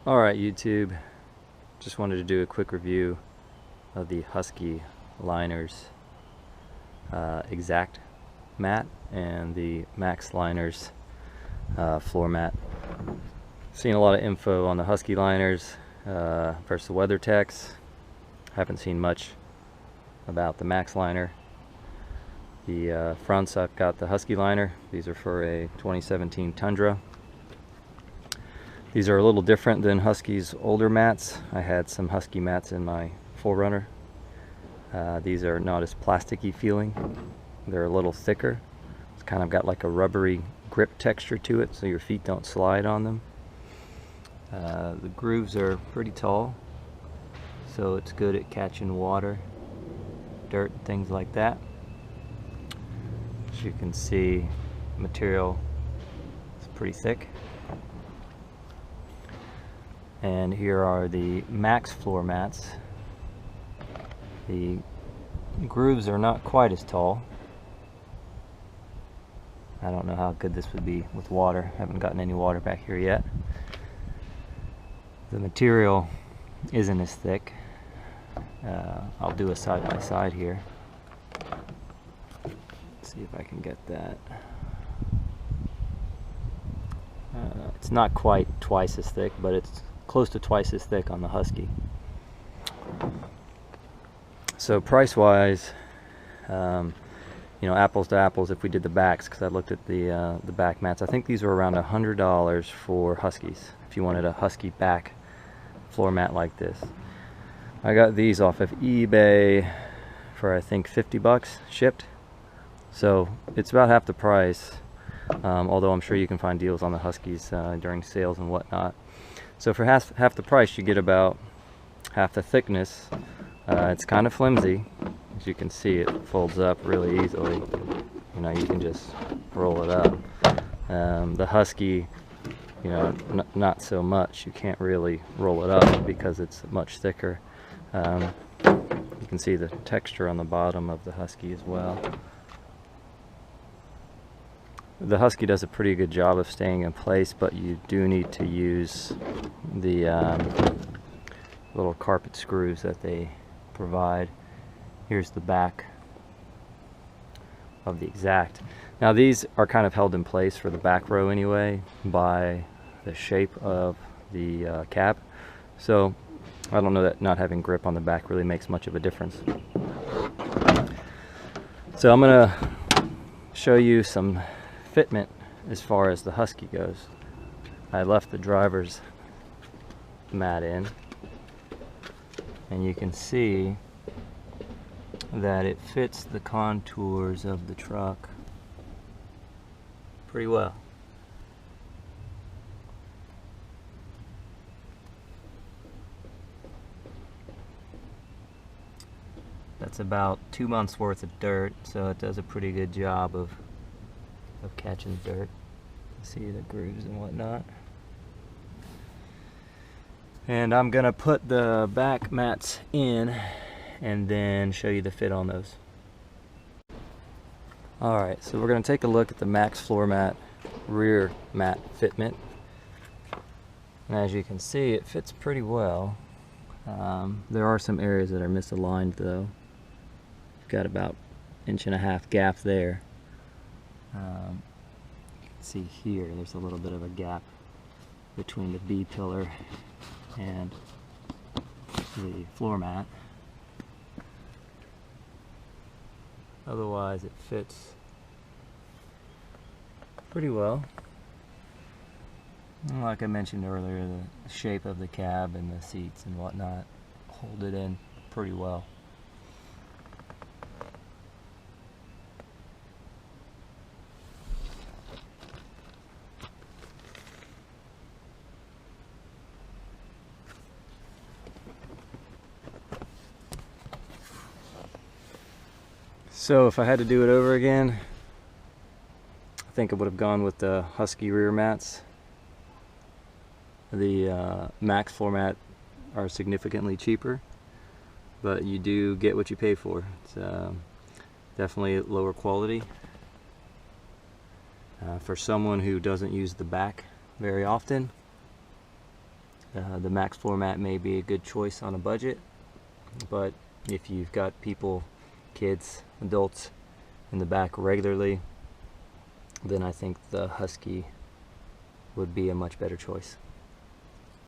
Alright YouTube, just wanted to do a quick review of the Husky Liners Exact mat and the Max Liners floor mat. Seen a lot of info on the Husky Liners versus the WeatherTechs. Haven't seen much about the Max Liner. The fronts, I've got the Husky Liner. These are for a 2017 Tundra. These are a little different than Husky's older mats. I had some Husky mats in my 4Runner. These are not as plasticky feeling. They're a little thicker. It's kind of got like a rubbery grip texture to it, so your feet don't slide on them. The grooves are pretty tall, so it's good at catching water, dirt, and things like that. As you can see, the material is pretty thick. And here are the Max floor mats. The grooves are not quite as tall. I don't know how good this would be with water. Haven't gotten any water back here yet. The material isn't as thick. I'll do a side by side here. Let's see if I can get that. It's not quite twice as thick, but it's close to twice as thick on the Husky. So price wise, you know, apples to apples, if we did the backs, because I looked at the back mats, I think these were around $100 for Huskies if you wanted a Husky back floor mat like this. I got these off of eBay for I think 50 bucks shipped, so it's about half the price, although I'm sure you can find deals on the Huskies during sales and whatnot. So for half the price, you get about half the thickness. It's kind of flimsy. As you can see, it folds up really easily. You know, you can just roll it up. The Husky, you know, not so much. You can't really roll it up because it's much thicker. You can see the texture on the bottom of the Husky as well. The Husky does a pretty good job of staying in place, but you do need to use the little carpet screws that they provide. Here's the back of the Exact. Now these are kind of held in place for the back row anyway by the shape of the cab, so I don't know that not having grip on the back really makes much of a difference. So I'm gonna show you some fitment as far as the Husky goes. I left the driver's mat in, and you can see that it fits the contours of the truck pretty well. That's about 2 months worth of dirt, so it does a pretty good job of catching dirt. See the grooves and whatnot. And I'm gonna put the back mats in and then show you the fit on those. Alright, so we're gonna take a look at the Max floor mat rear mat fitment. And as you can see, it fits pretty well. There are some areas that are misaligned though. You've got about 1.5 inch gap there. You can see here there's a little bit of a gap between the B pillar and the floor mat. Otherwise it fits pretty well. And like I mentioned earlier, the shape of the cab and the seats and whatnot hold it in pretty well. So if I had to do it over again, I think I would have gone with the Husky rear mats. The Max floor mat are significantly cheaper, but you do get what you pay for. It's definitely lower quality. For someone who doesn't use the back very often, The Max floor mat may be a good choice on a budget, but if you've got people, kids, adults in the back regularly, then I think the Husky would be a much better choice.